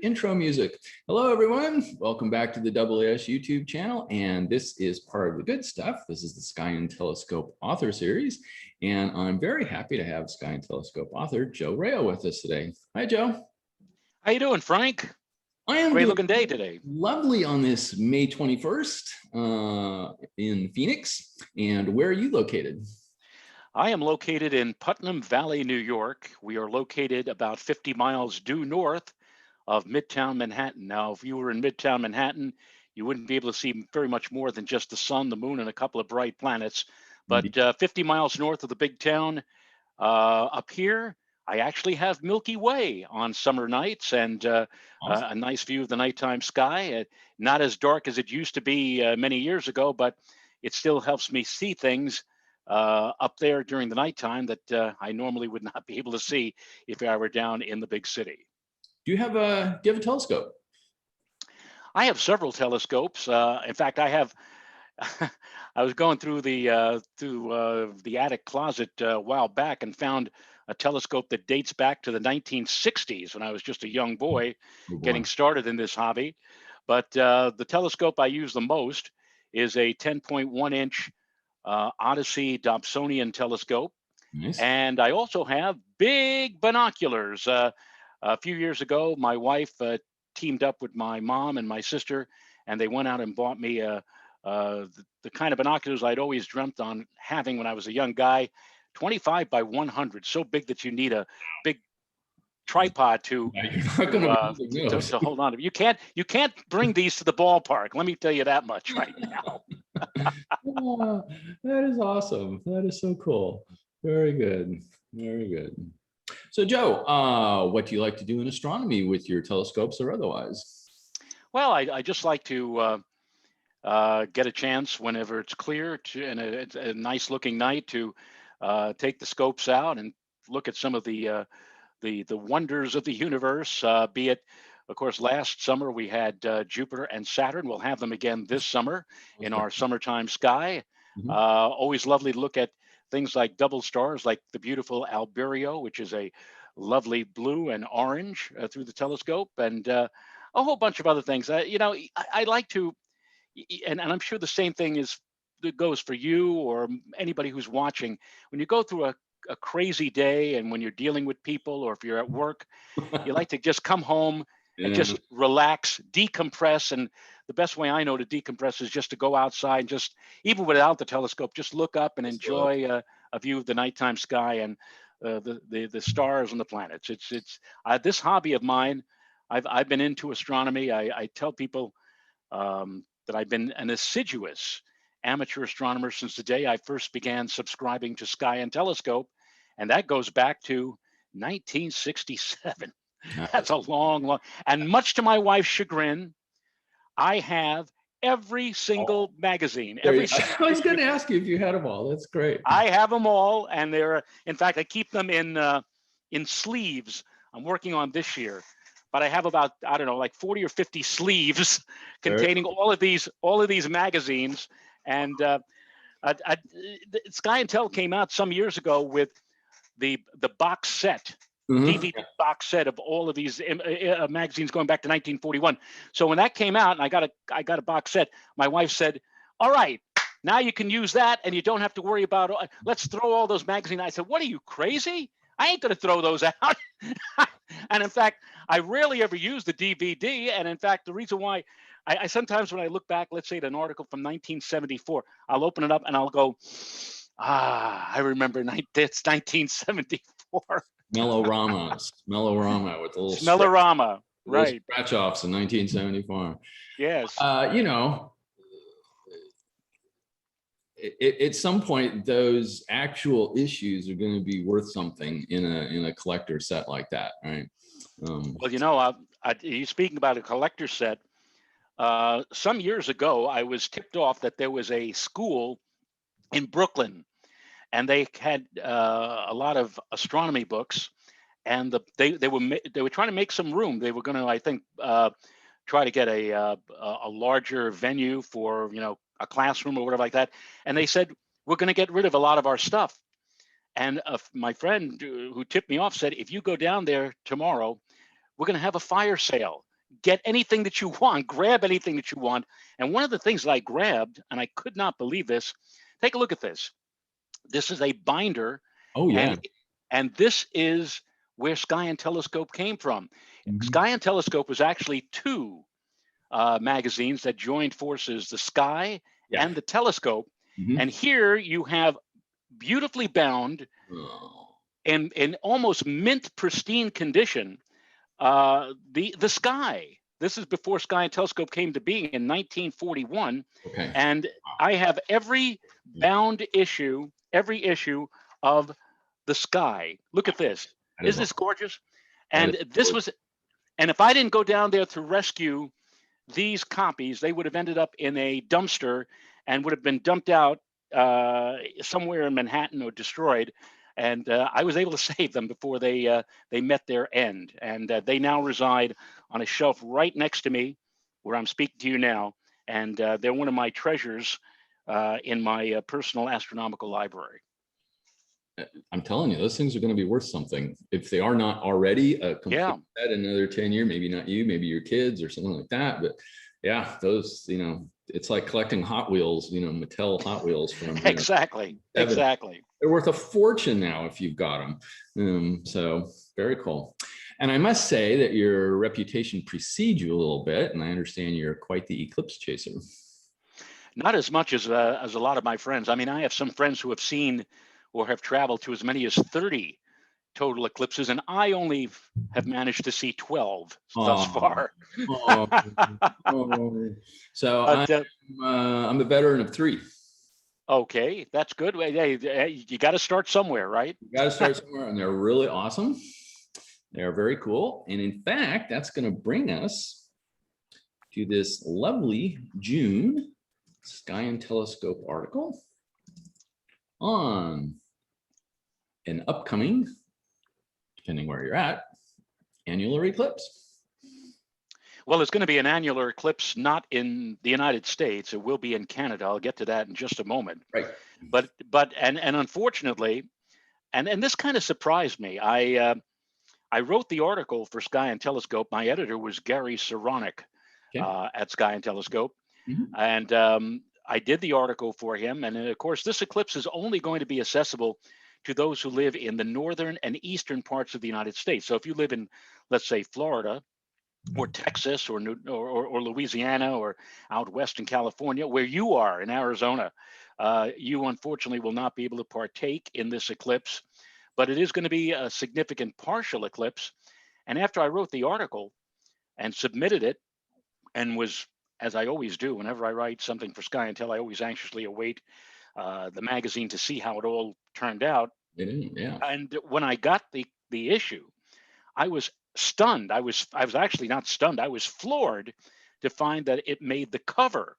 Intro music. Hello, everyone. Welcome back to the AAS YouTube channel. And this is part of the good stuff. This is the Sky and Telescope author series. And I'm very happy to have Sky and Telescope author Joe Rao with us today. Hi, Joe. How you doing, Frank? I am Great looking day today. Lovely on this May 21st in Phoenix. And where are you located? I am located in Putnam Valley, New York. We are located about 50 miles due north of Midtown Manhattan. Now, if you were in Midtown Manhattan, you wouldn't be able to see very much more than just the sun, the moon, and a couple of bright planets. But 50 miles north of the big town, up here, I actually have Milky Way on summer nights and awesome. A nice view of the nighttime sky. Not as dark as it used to be many years ago, but it still helps me see things up there during the nighttime that I normally would not be able to see if I were down in the big city. Do you have a telescope? I have several telescopes. In fact, I have. I was going through the attic closet a while back and found a telescope that dates back to the 1960s when I was just a young boy getting started in this hobby. But the telescope I use the most is a 10.1-inch Odyssey Dobsonian telescope. Nice. And I also have big binoculars. A few years ago, my wife teamed up with my mom and my sister, and they went out and bought me the kind of binoculars I'd always dreamt on having when I was a young guy, 25 by 100, so big that you need a big tripod to hold on to. You can't bring these to the ballpark. Let me tell you that much right now. Oh, that is awesome. That is so cool. Very good. Very good. So, Joe, what do you like to do in astronomy with your telescopes or otherwise? Well, I just like to get a chance whenever it's clear and it's a nice looking night to take the scopes out and look at some of the wonders of the universe, be it, of course, last summer we had Jupiter and Saturn. We'll have them again this summer in our summertime sky. Always lovely to look at things like double stars, like the beautiful Alberio, which is a lovely blue and orange through the telescope, and a whole bunch of other things. I like to, and I'm sure the same thing goes for you or anybody who's watching. When you go through a crazy day and when you're dealing with people or if you're at work, you like to just come home and just relax, decompress. And the best way I know to decompress is just to go outside and just, even without the telescope, just look up and enjoy a view of the nighttime sky and the stars and the planets. It's this hobby of mine. I've been into astronomy. I tell people that I've been an assiduous amateur astronomer since the day I first began subscribing to Sky and Telescope, and that goes back to 1967. That's a long, and much to my wife's chagrin, I have every single magazine. I was going to ask you if you had them all. That's great. I have them all, and in fact, I keep them in sleeves. I'm working on this year, but I have about, I don't know, like 40 or 50 sleeves containing all of these magazines. And Sky and Tel came out some years ago with the box set, DVD box set of all of these magazines going back to 1941. So when that came out and I got a box set, my wife said, "All right, now you can use that and you don't have to worry about, let's throw all those magazines." I said, "What are you, crazy? I ain't going to throw those out." And in fact, I rarely ever use the DVD. And in fact, the reason why I sometimes when I look back, let's say at an article from 1974, I'll open it up and I'll go, I remember it's 1974. Mellorama with the little Smellorama, right? Scratch offs in 1974. Yes. At some point, those actual issues are going to be worth something in a collector set like that, right? Well, you speaking about a collector set. Some years ago, I was tipped off that there was a school in Brooklyn, and they had a lot of astronomy books, and they were trying to make some room. They were going to, I think, try to get a larger venue for a classroom or whatever like that. And they said, "We're going to get rid of a lot of our stuff." And my friend who tipped me off said, if you go down there tomorrow, we're going to have a fire sale. Get anything that you want, grab anything that you want. And one of the things that I grabbed, and I could not believe this, take a look at this. This is a binder, Oh yeah. and this is where Sky and Telescope came from. Mhm. Sky and Telescope was actually two magazines that joined forces, the Sky Yeah. and the Telescope. Mhm. And here you have beautifully bound Oh. in almost mint pristine condition, the Sky. This is before Sky and Telescope came to being in 1941, Okay. and I have every bound issue, every issue of the Sky. Look at this. That is Isn't awesome. this gorgeous? That is And this gorgeous. was, and if I didn't go down there to rescue these copies, they would have ended up in a dumpster and would have been dumped out somewhere in Manhattan or destroyed. And I was able to save them before they met their end. And they now reside on a shelf right next to me, where I'm speaking to you now. And they're one of my treasures in my personal astronomical library. I'm telling you, those things are going to be worth something if they are not already a complete Yeah, set in another 10 years. Maybe not you, maybe your kids or something like that. But yeah, those, it's like collecting Hot Wheels, Mattel Hot Wheels from exactly, exactly. they're worth a fortune now if you've got them. So very cool. And I must say that your reputation precedes you a little bit, and I understand you're quite the eclipse chaser. Not as much as a lot of my friends. I mean, I have some friends who have seen or have traveled to as many as 30 total eclipses, and I only have managed to see 12 thus Oh, far. oh, oh. So But I'm a veteran of three. okay, that's good. Hey, you got to start somewhere, right? You got to start somewhere, and they're really awesome. They're very cool. And in fact, that's going to bring us to this lovely June Sky and Telescope article on an upcoming, depending where you're at, annular eclipse. Well, it's going to be an annular eclipse, not in the United States. It will be in Canada. I'll get to that in just a moment. Right. But and unfortunately, and this kind of surprised me. I wrote the article for Sky and Telescope. My editor was Gary Saronic Okay. at Sky and Telescope, Mhm. and I did the article for him. And of course, this eclipse is only going to be accessible to those who live in the northern and eastern parts of the United States. So if you live in, let's say, Florida or Texas or Louisiana or out west in California, where you are in Arizona, you unfortunately will not be able to partake in this eclipse. But it is going to be a significant partial eclipse. And after I wrote the article and submitted it, and was, as I always do, whenever I write something for Sky and Tel, I always anxiously await the magazine to see how it all turned out. Yeah. And when I got the issue, I was stunned. I was actually not stunned. I was floored to find that it made the cover.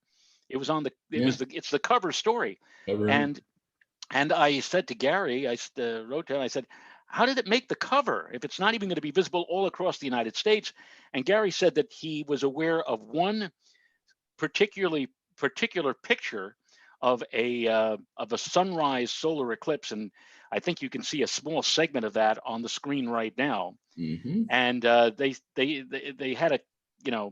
It was on the it Yeah. was the it's the cover story. Cover. And I said to Gary, I wrote to him, I said, how did it make the cover if it's not even going to be visible all across the United States? And Gary said that he was aware of one particular picture of a sunrise solar eclipse, and I think you can see a small segment of that on the screen right now. Mm-hmm. And they had a,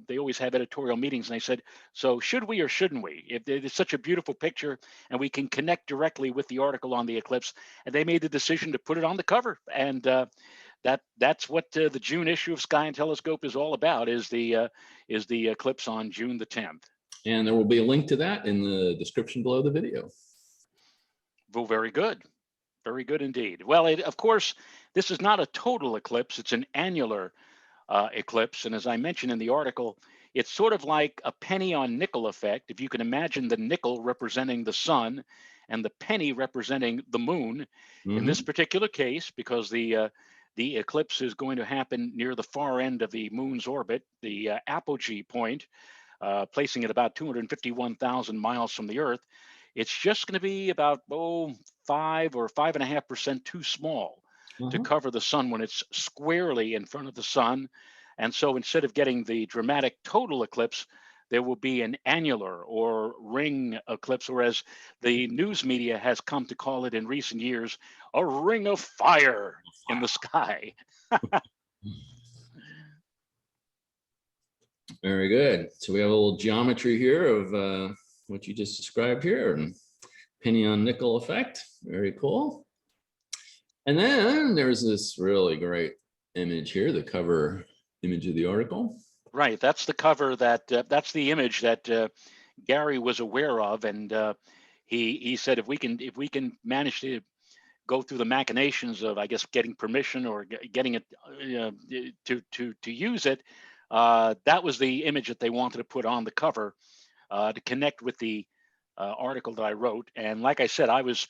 they always have editorial meetings, and they said, so should we or shouldn't we, if it is such a beautiful picture and we can connect directly with the article on the eclipse? And they made the decision to put it on the cover. And that's what the June issue of Sky and Telescope is all about, is the eclipse on June the 10th. And there will be a link to that in the description below the video. Well, very good. Very good indeed. Well, of course, this is not a total eclipse. It's an annular eclipse. And as I mentioned in the article, it's sort of like a penny on nickel effect. If you can imagine the nickel representing the sun and the penny representing the moon, in this particular case, because the eclipse is going to happen near the far end of the moon's orbit, the apogee point, placing it about 251,000 miles from the Earth, it's just going to be about 5 or 5.5% too small to cover the sun when it's squarely in front of the sun. And so instead of getting the dramatic total eclipse, there will be an annular or ring eclipse, or as the news media has come to call it in recent years, a ring of fire in the sky. Very good. So we have a little geometry here of what you just described here, and penny on nickel effect. Very cool. And then there's this really great image here, the cover image of the article. Right, that's the cover that's the image that Gary was aware of, and he said if we can manage to go through the machinations of, I guess, getting permission or getting it to use it, that was the image that they wanted to put on the cover to connect with the article that I wrote. And like I said, I was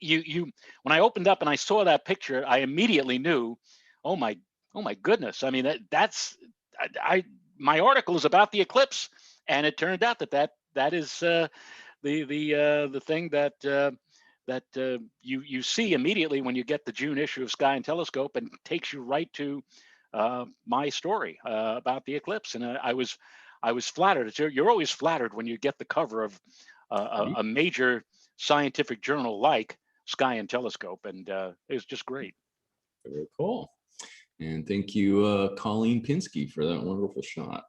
when I opened up and I saw that picture, I immediately knew, oh my goodness. I mean, that's my article is about the eclipse, and it turned out that is the thing that you see immediately when you get the June issue of Sky and Telescope, and takes you right to my story about the eclipse. And I was flattered. You're always flattered when you get the cover of a major scientific journal like Sky and Telescope, and it was just great. Very cool. And thank you, Colleen Pinsky, for that wonderful shot.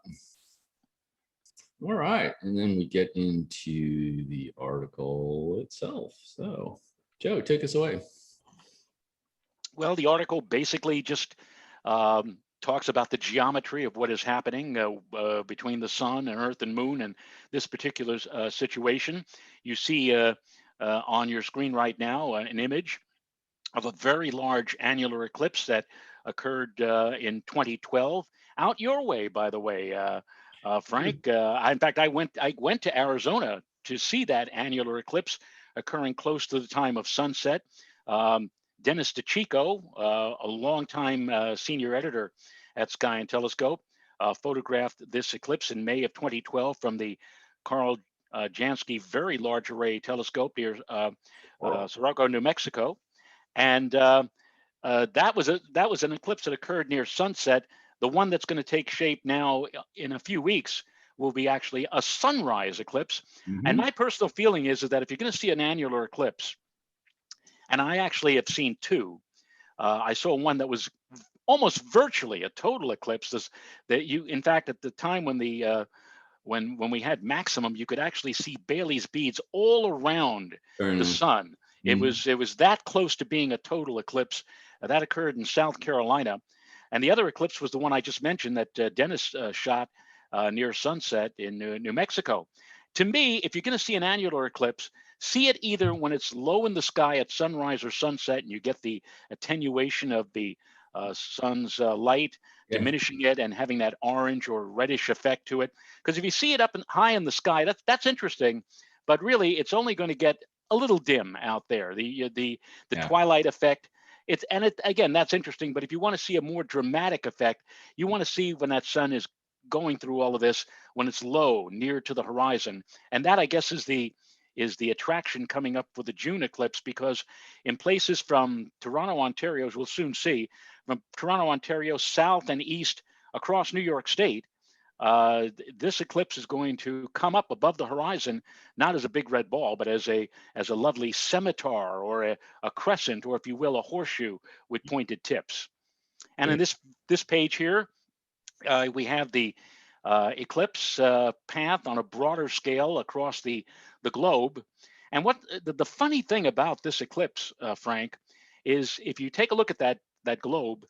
All right, and then we get into the article itself. So, Joe, take us away. Well, the article basically just talks about the geometry of what is happening between the sun and Earth and Moon, and this particular situation. You see on your screen right now an image of a very large annular eclipse that occurred in 2012 out your way, by the way, Frank. In fact, I went to Arizona to see that annular eclipse occurring close to the time of sunset. Dennis DeCicco, a longtime senior editor at Sky and Telescope, photographed this eclipse in May of 2012 from the Carl Jansky Very Large Array Telescope near Sarago, New Mexico. And that was an eclipse that occurred near sunset. The one that's going to take shape now in a few weeks will be actually a sunrise eclipse. And my personal feeling is that if you're going to see an annular eclipse, and I actually have seen two, I saw one that was almost virtually a total eclipse. In fact, at the time when the when we had maximum, you could actually see Baily's beads all around the sun. It was that close to being a total eclipse. That occurred in South Carolina. And the other eclipse was the one I just mentioned that Dennis shot near sunset in New Mexico. To me, if you're going to see an annular eclipse, see it either when it's low in the sky at sunrise or sunset, and you get the attenuation of the sun's light, diminishing it and having that orange or reddish effect to it. Because if you see it up and high in the sky, that's interesting, but really it's only going to get a little dim out there. The twilight effect. Again, that's interesting. But if you want to see a more dramatic effect, you want to see when that sun is going through all of this, when it's low, near to the horizon. And that, I guess, is the attraction coming up for the June eclipse, because in places from Toronto, Ontario, as we'll soon see, from Toronto, Ontario, south and east across New York State, this eclipse is going to come up above the horizon, not as a big red ball, but as a lovely scimitar or a crescent, or if you will, a horseshoe with pointed tips. And in this page here, we have the eclipse path on a broader scale across the globe. And what the funny thing about this eclipse, Frank, is if you take a look at that globe,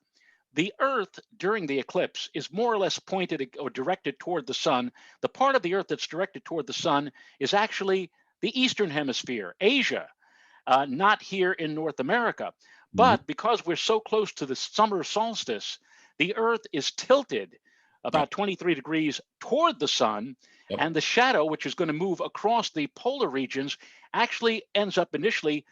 the Earth during the eclipse is more or less pointed or directed toward the sun. The part of the Earth that's directed toward the sun is actually the Eastern Hemisphere, Asia, not here in North America. But because we're so close to the summer solstice, the Earth is tilted about 23 degrees toward the sun, and the shadow, which is going to move across the polar regions, actually ends up initially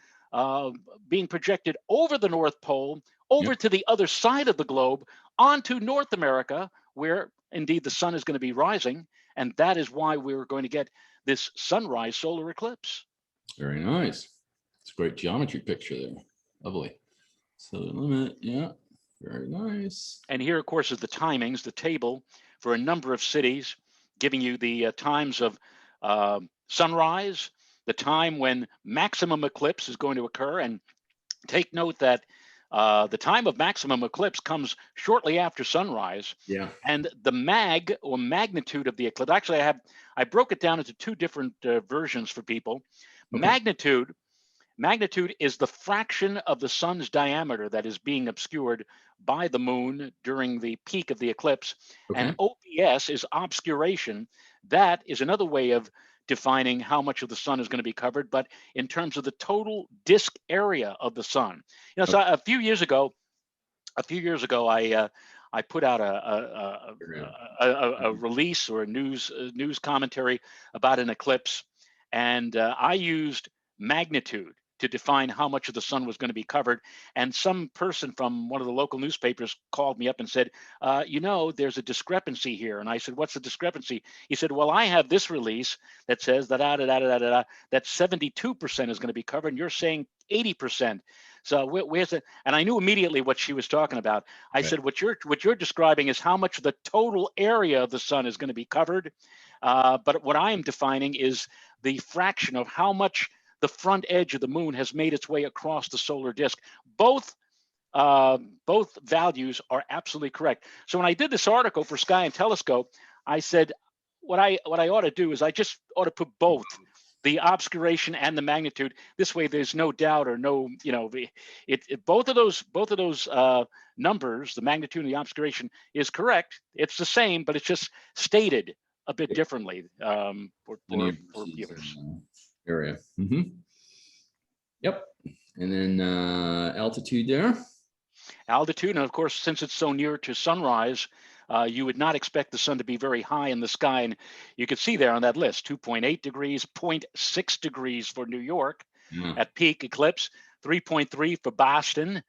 being projected over the North Pole, over to the other side of the globe, onto North America, where indeed the sun is going to be rising. And that is why we're going to get this sunrise solar eclipse. Very nice. It's a great geometry picture there. Lovely. So the limit, very nice. And here, of course, is the timings, the table for a number of cities giving you the times of sunrise, the time when maximum eclipse is going to occur. And take note that the time of maximum eclipse comes shortly after sunrise. Yeah. And the magnitude of the eclipse, actually, I broke it down into two different versions for people. Okay. Magnitude is the fraction of the sun's diameter that is being obscured by the moon during the peak of the eclipse. And Okay. OPS is obscuration. That is another way of defining how much of the sun is going to be covered, but in terms of the total disk area of the sun. So a few years ago, I put out a release or a news commentary about an eclipse, and I used magnitude to define how much of the sun was going to be covered. And some person from one of the local newspapers called me up and said, there's a discrepancy here. And I said, what's the discrepancy? He said, well, I have this release that says that 72% is going to be covered, and you're saying 80%. So where's it? And I knew immediately what she was talking about. I said, what you're describing is how much of the total area of the sun is going to be covered. But what I am defining is the fraction of how much the front edge of the moon has made its way across the solar disk. Both values are absolutely correct. So when I did this article for Sky and Telescope, I said, what I ought to do is I just ought to put both the obscuration and the magnitude. This way, there's no doubt or no, both of those numbers, the magnitude and the obscuration, is correct. It's the same, but it's just stated a bit differently for viewers. Area. Yep. And then altitude there. Altitude, and of course, since it's so near to sunrise, you would not expect the sun to be very high in the sky. And you can see there on that list, 2.8 degrees, 0.6 degrees for New York at peak eclipse, 3.3 for Boston,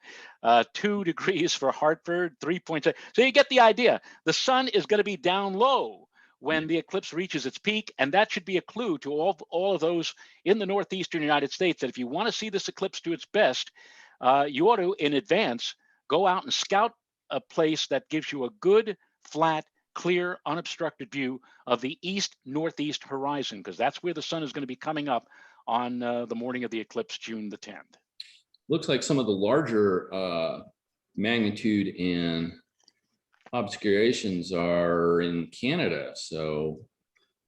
2 degrees for Hartford, 3.6. So you get the idea. The sun is going to be down low when the eclipse reaches its peak, and that should be a clue to all of those in the northeastern United States that if you want to see this eclipse to its best, you ought to, in advance, go out and scout a place that gives you a good, flat, clear, unobstructed view of the east-northeast horizon, because that's where the sun is going to be coming up on the morning of the eclipse, June the 10th. Looks like some of the larger magnitude and obscurations are in Canada. So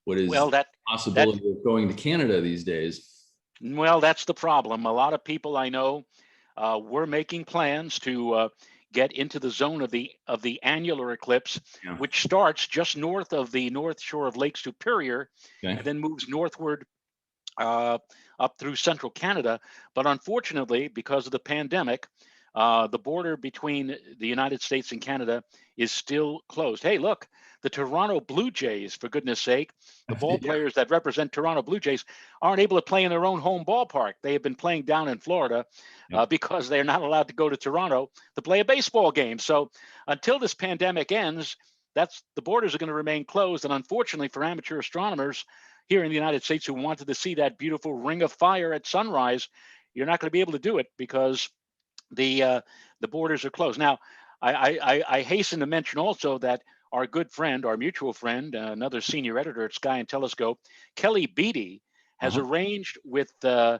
what is the possibility of going to Canada these days? Well, that's the problem. A lot of people I know were making plans to get into the zone of the annular eclipse, which starts just north of the north shore of Lake Superior and then moves northward up through central Canada. But unfortunately, because of the pandemic, the border between the United States and Canada is still closed. Hey, look, the Toronto Blue Jays, for goodness sake, the ball players that represent Toronto Blue Jays aren't able to play in their own home ballpark. They have been playing down in Florida because they're not allowed to go to Toronto to play a baseball game. So until this pandemic ends, the borders are going to remain closed. And unfortunately for amateur astronomers here in the United States who wanted to see that beautiful ring of fire at sunrise, you're not going to be able to do it because the borders are closed. Now, I hasten to mention also that our good friend, our mutual friend, another senior editor at Sky and Telescope, Kelly Beatty, has arranged with an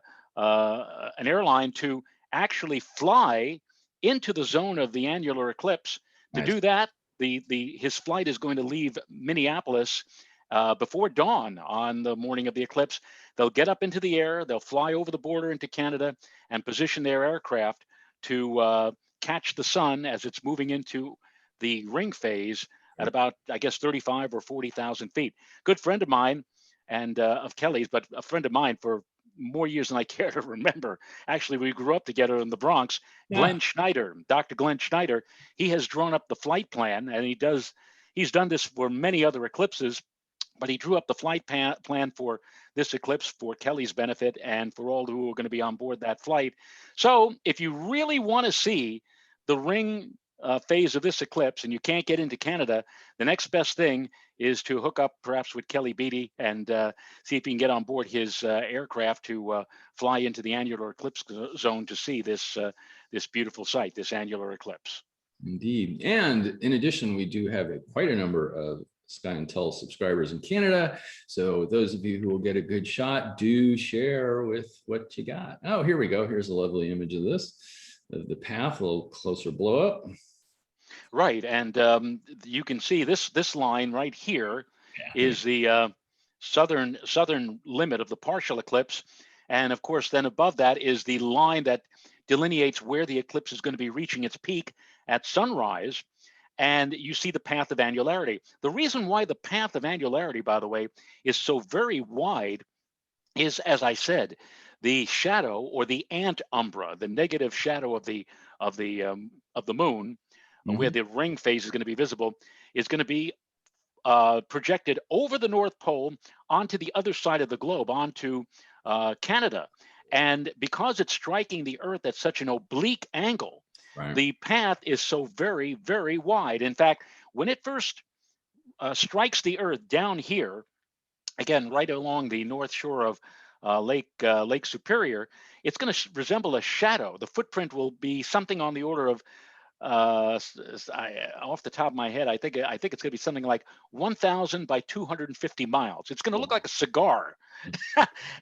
airline to actually fly into the zone of the annular eclipse. To do that, his flight is going to leave Minneapolis before dawn on the morning of the eclipse. They'll get up into the air, they'll fly over the border into Canada and position their aircraft to catch the sun as it's moving into the ring phase at about, I guess, 35 or 40,000 feet. Good friend of mine and of Kelly's, but a friend of mine for more years than I care to remember. Actually, we grew up together in the Bronx. Glenn Schneider, Dr. Glenn Schneider, he has drawn up the flight plan, and he's done this for many other eclipses, but he drew up the flight plan for this eclipse for Kelly's benefit and for all who are going to be on board that flight. So if you really want to see the ring phase of this eclipse and you can't get into Canada, the next best thing is to hook up perhaps with Kelly Beatty and see if you can get on board his aircraft to fly into the annular eclipse zone to see this beautiful sight, this annular eclipse. Indeed. And in addition, we do have quite a number of Sky and Tell subscribers in Canada. So those of you who will get a good shot, do share with what you got. Oh, here we go. Here's a lovely image of this. The path, a little closer blow up. Right, and you can see this line right here is the southern limit of the partial eclipse, and of course, then above that is the line that delineates where the eclipse is going to be reaching its peak at sunrise. And you see the path of annularity. The reason why the path of annularity, by the way, is so very wide is, as I said, the shadow or the antumbra, the negative shadow of the moon, where the ring phase is going to be visible, is going to be projected over the North Pole onto the other side of the globe, onto Canada. And because it's striking the Earth at such an oblique angle, Right. the path is so very, very wide. In fact, when it first strikes the Earth down here, again, right along the north shore of Lake Superior, it's going to resemble a shadow. The footprint will be something on the order of off the top of my head, I think it's going to be something like 1,000 by 250 miles. It's going to look like a cigar,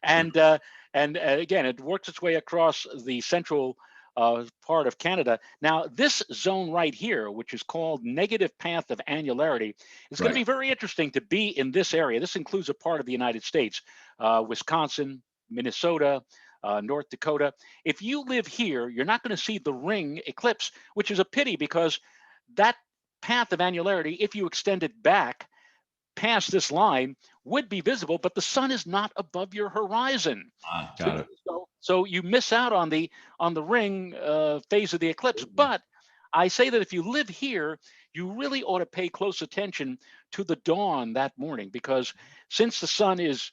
and again, it works its way across the central part of Canada. Now, this zone right here, which is called negative path of annularity, is going to be very interesting to be in this area. This includes a part of the United States, Wisconsin, Minnesota, North Dakota. If you live here, you're not going to see the ring eclipse, which is a pity because that path of annularity, if you extend it back past this line, would be visible, but the sun is not above your horizon. Got it. So you miss out on the ring phase of the eclipse. But I say that if you live here, you really ought to pay close attention to the dawn that morning, because since the sun is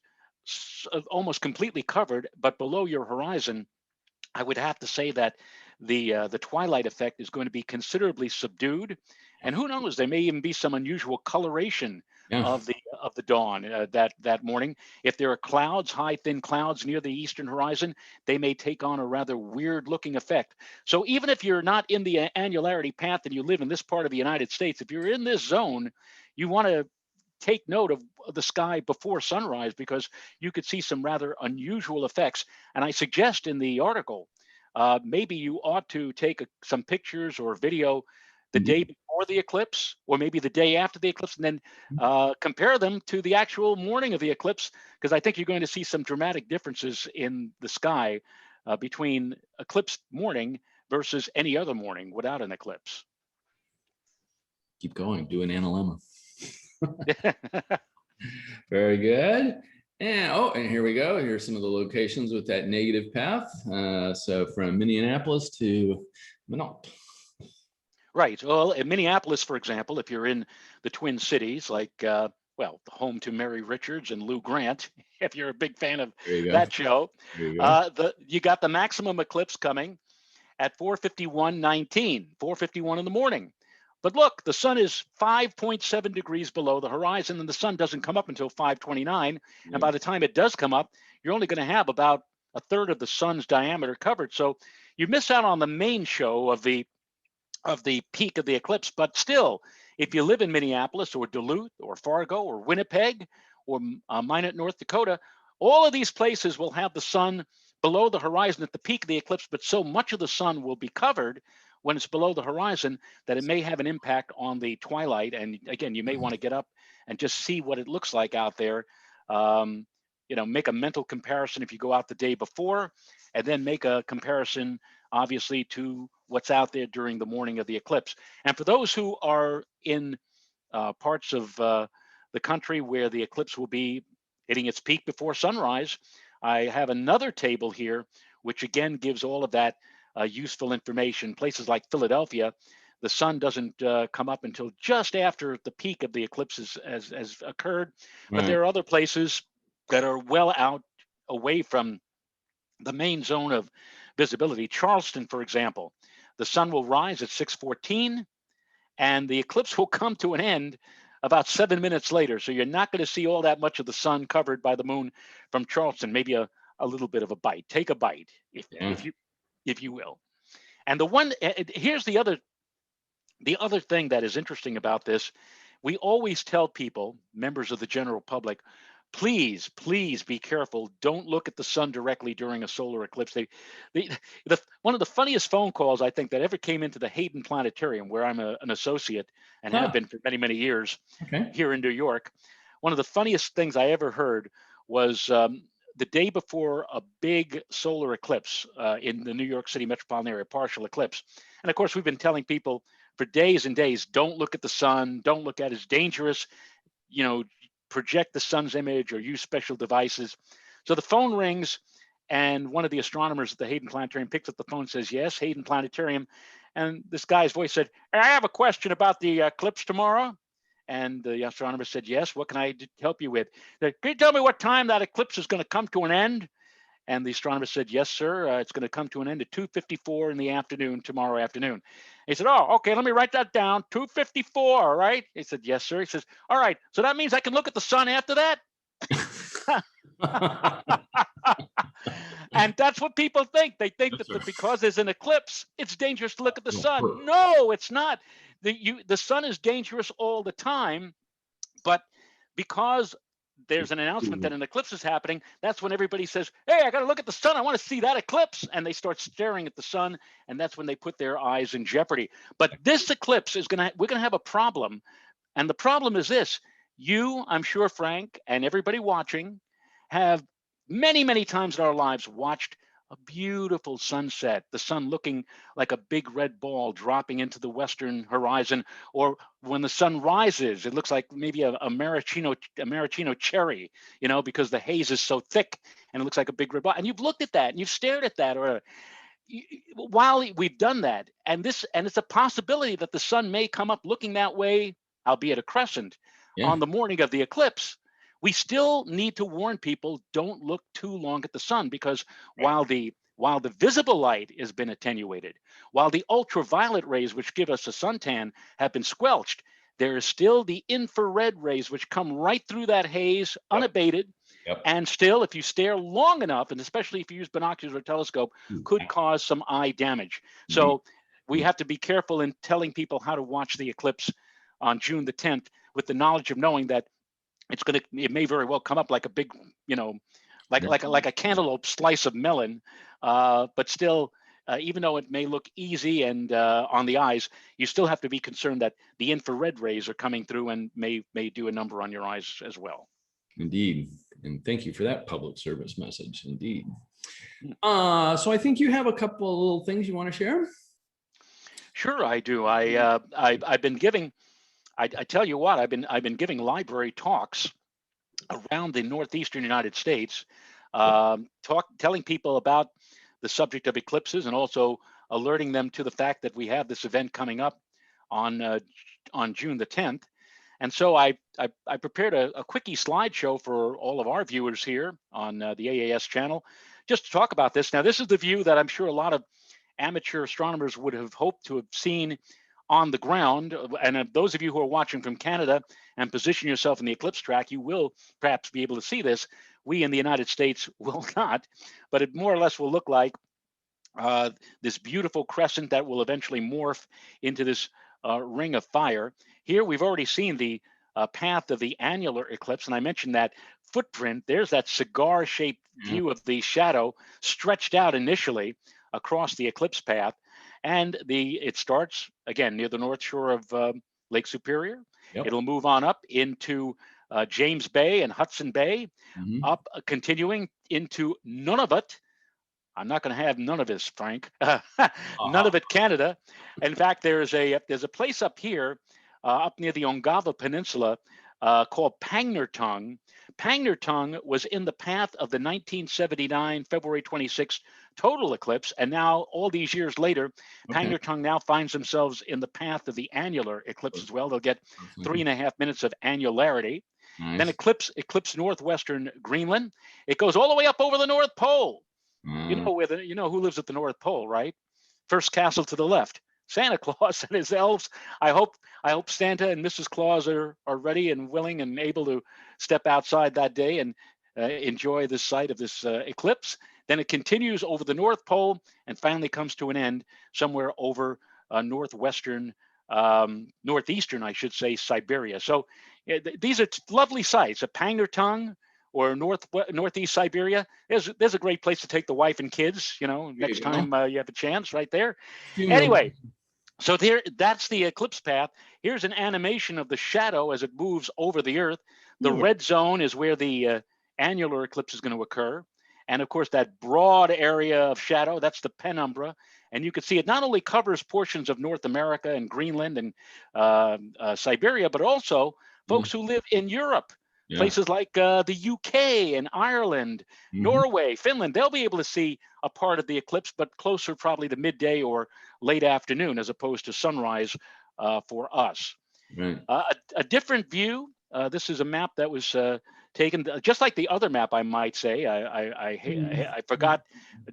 almost completely covered, but below your horizon, I would have to say that the twilight effect is going to be considerably subdued, and who knows, there may even be some unusual coloration of the dawn that morning. If there are clouds, high thin clouds near the eastern horizon, they may take on a rather weird looking effect. So even if you're not in the annularity path and you live in this part of the United States, if you're in this zone, you want to take note of the sky before sunrise, because you could see some rather unusual effects. And I suggest in the article, maybe you ought to take some pictures or video the day before the eclipse, or maybe the day after the eclipse, and then compare them to the actual morning of the eclipse, because I think you're going to see some dramatic differences in the sky between eclipse morning versus any other morning without an eclipse. Keep going, do an analemma. Very good. And here we go. Here's some of the locations with that negative path. So from Minneapolis to Minot. Right. Well, in Minneapolis, for example, if you're in the Twin Cities, like, well, home to Mary Richards and Lou Grant, if you're a big fan of that show, you got the maximum eclipse coming at 4:51:19, 4:51 in the morning. But look, the sun is 5.7 degrees below the horizon, and the sun doesn't come up until 5:29. And by the time it does come up, you're only going to have about a third of the sun's diameter covered. So you miss out on the main show of the peak of the eclipse. But still, if you live in Minneapolis or Duluth or Fargo or Winnipeg or Minot, North Dakota, all of these places will have the sun below the horizon at the peak of the eclipse, but so much of the sun will be covered when it's below the horizon that it may have an impact on the twilight. And again, you may want to get up and just see what it looks like out there. Make a mental comparison if you go out the day before, and then make a comparison, obviously, to what's out there during the morning of the eclipse. And for those who are in parts of the country where the eclipse will be hitting its peak before sunrise, I have another table here, which again gives all of that useful information. Places like Philadelphia, the sun doesn't come up until just after the peak of the eclipse has occurred. But there are other places that are well out away from the main zone of visibility. Charleston, for example, the sun will rise at 6:14 and the eclipse will come to an end about 7 minutes later. So you're not going to see all that much of the sun covered by the moon from Charleston. Maybe a little bit of a bite. Take a bite, if you will. And here's the other thing that is interesting about this. we always tell people, members of the general public, please, please be careful. Don't look at the sun directly during a solar eclipse. They, one of the funniest phone calls I think that ever came into the Hayden Planetarium, where I'm an associate and have Huh. been for many, many years Okay. here in New York. One of the funniest things I ever heard was the day before a big solar eclipse in the New York City metropolitan area, partial eclipse. And of course, we've been telling people for days and days, don't look at the sun, don't look at it, it's dangerous, you know, project the sun's image or use special devices. So the phone rings, and one of the astronomers at the Hayden Planetarium picks up the phone and says, yes, Hayden Planetarium. And this guy's voice said, I have a question about the eclipse tomorrow. And the astronomer said, yes, what can I help you with? Can you tell me what time that eclipse is going to come to an end? And the astronomer said, yes, sir, it's going to come to an end at 2:54 in the afternoon, tomorrow afternoon. He said, oh, okay, let me write that down, 2:54, right? He said, yes, sir. He says, all right, so that means I can look at the sun after that? And that's what people think. They think that because there's an eclipse, it's dangerous to look at the sun. No, it's not. The sun is dangerous all the time, but because there's an announcement that an eclipse is happening, that's when everybody says, hey, I got to look at the sun. I want to see that eclipse. And they start staring at the sun. And that's when they put their eyes in jeopardy. But this eclipse we're going to have a problem. And the problem is this: you, I'm sure, Frank, and everybody watching have many, many times in our lives watched a beautiful sunset, the sun looking like a big red ball dropping into the western horizon, or when the sun rises, it looks like maybe a maraschino cherry, because the haze is so thick and it looks like a big red ball. And you've looked at that and you've stared at that, or while we've done that, and it's a possibility that the sun may come up looking that way, albeit a crescent, on the morning of the eclipse. We still need to warn people, don't look too long at the sun, because while the visible light has been attenuated, while the ultraviolet rays, which give us a suntan, have been squelched, there is still the infrared rays, which come right through that haze unabated. And still, if you stare long enough, and especially if you use binoculars or telescope, could cause some eye damage. So we have to be careful in telling people how to watch the eclipse on June the 10th, with the knowledge of knowing that it may very well come up like a big, like a cantaloupe slice of melon, but still, even though it may look easy and on the eyes, you still have to be concerned that the infrared rays are coming through and may do a number on your eyes as well. Indeed. And thank you for that public service message. Indeed. So I think you have a couple of little things you want to share. Sure, I do. I've been giving. I tell you what, I've been giving library talks around the northeastern United States, telling people about the subject of eclipses, and also alerting them to the fact that we have this event coming up on June the 10th. And so I prepared a quickie slideshow for all of our viewers here on the AAS channel, just to talk about this. Now, this is the view that I'm sure a lot of amateur astronomers would have hoped to have seen on the ground. And those of you who are watching from Canada and position yourself in the eclipse track, you will perhaps be able to see this. We in the United States will not, but it more or less will look like this beautiful crescent that will eventually morph into this ring of fire. Here we've already seen the path of the annular eclipse, and I mentioned that footprint. There's that cigar-shaped view of the shadow stretched out initially across the eclipse path, and it starts again near the north shore of Lake Superior. It'll move on up into James Bay and Hudson Bay, up continuing into Nunavut. I'm not going to have none of this, Frank. Nunavut, Canada. In fact, there's a place up here, up near the Ongava Peninsula, called Pangnirtung. Pangnirtung was in the path of the 1979 February 26th total eclipse, and now all these years later, Pangnirtung now finds themselves in the path of the annular eclipse as well. They'll get 3.5 minutes of annularity. Nice. Then eclipse northwestern Greenland. It goes all the way up over the North Pole. You know who lives at the North Pole, right? First castle to the left, Santa Claus and his elves. I hope Santa and Mrs. Claus are ready and willing and able to step outside that day and enjoy the sight of this eclipse. Then it continues over the North Pole and finally comes to an end somewhere over northwestern northeastern, I should say, Siberia. So these are lovely sites. A Pangnirtung or northeast Siberia. There's a great place to take the wife and kids. You know, next time you have a chance, right there. Anyway, so that's the eclipse path. Here's an animation of the shadow as it moves over the Earth. The red zone is where the annular eclipse is going to occur. And of course, that broad area of shadow, that's the penumbra. And you can see it not only covers portions of North America and Greenland and Siberia, but also folks who live in Europe, places like the UK and Ireland, Norway, Finland. They'll be able to see a part of the eclipse, but closer probably to midday or late afternoon, as opposed to sunrise for us. Right. A different view. This is a map that was taken, just like the other map, I might say. I forgot,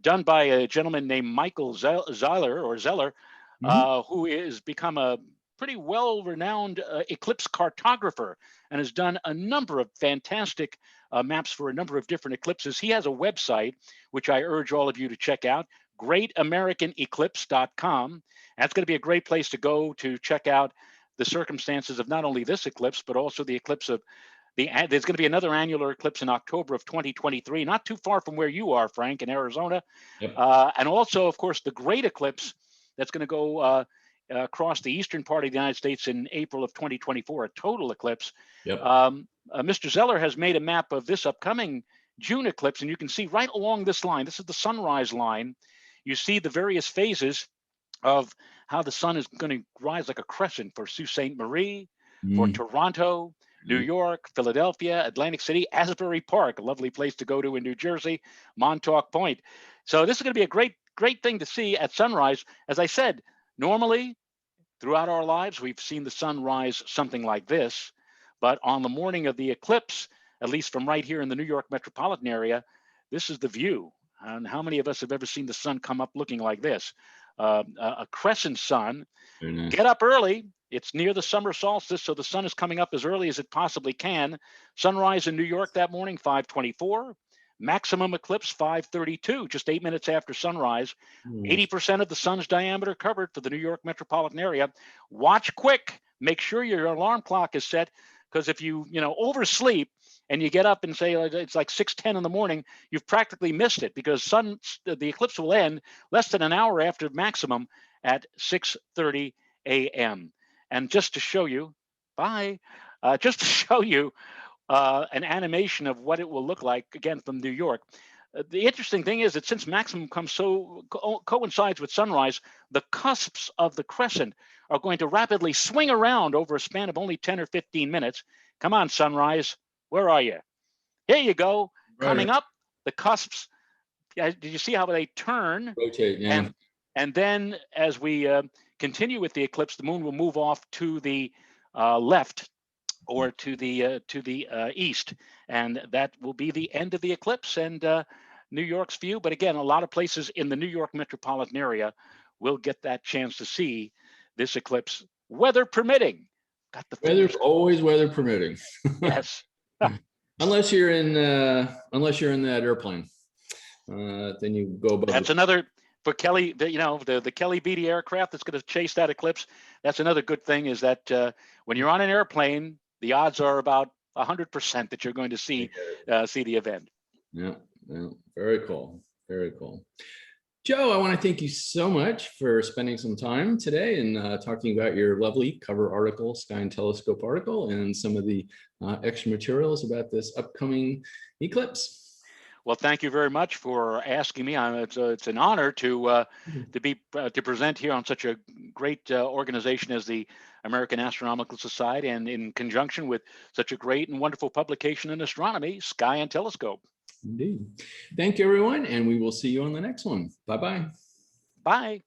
done by a gentleman named Michael Zeller, who has become a pretty well-renowned eclipse cartographer and has done a number of fantastic maps for a number of different eclipses. He has a website, which I urge all of you to check out, greatamericaneclipse.com. That's going to be a great place to go to check out the circumstances of not only this eclipse, but also the eclipse of there's going to be another annular eclipse in October of 2023, not too far from where you are, Frank, in Arizona. And also, of course, the great eclipse that's going to go across the eastern part of the United States in April of 2024, a total eclipse. Mr. Zeller has made a map of this upcoming June eclipse, and you can see right along this line, this is the sunrise line, you see the various phases of how the sun is going to rise like a crescent for Sault Ste. Marie, for Toronto, New York, Philadelphia, Atlantic City, Asbury Park, a lovely place to go to in New Jersey, Montauk Point. So this is going to be a great thing to see at sunrise. As I said, normally throughout our lives, we've seen the sun rise something like this, but on the morning of the eclipse, at least from right here in the New York metropolitan area, this is the view. And how many of us have ever seen the sun come up looking like this? A crescent sun. Get up early. It's near the summer solstice, so the sun is coming up as early as it possibly can. Sunrise in New York that morning, 5:24. Maximum eclipse, 5:32, just 8 minutes after sunrise. 80% of the sun's diameter covered for the New York metropolitan area. Watch quick. Make sure your alarm clock is set, because if you oversleep and you get up and say it's like 6:10 in the morning, you've practically missed it, because the eclipse will end less than an hour after maximum at 6:30 a.m. And just to show you, just to show you an animation of what it will look like, again, from New York. The interesting thing is that since maximum coincides with sunrise, the cusps of the crescent are going to rapidly swing around over a span of only 10 or 15 minutes. Come on, sunrise, where are you? Here you go. Right. Coming up, the cusps. Did you see how they turn? Rotate, yeah. And then as we continue with the eclipse, the moon will move off to the left or to the east, and that will be the end of the eclipse and New York's view. But again, a lot of places in the New York metropolitan area will get that chance to see this eclipse, weather permitting. Got the weather's always weather permitting. Yes. unless you're in that airplane, then you go above. That's another. For Kelly, the Kelly Beatty aircraft that's going to chase that eclipse, that's another good thing, is that when you're on an airplane, the odds are about 100% that you're going to see the event. Yeah, very cool. Very cool. Joe, I want to thank you so much for spending some time today and talking about your lovely cover article, Sky and Telescope article, and some of the extra materials about this upcoming eclipse. Well, thank you very much for asking me. It's an honor to present here on such a great organization as the American Astronomical Society, and in conjunction with such a great and wonderful publication in astronomy, Sky and Telescope. Indeed. Thank you, everyone, and we will see you on the next one. Bye-bye. Bye.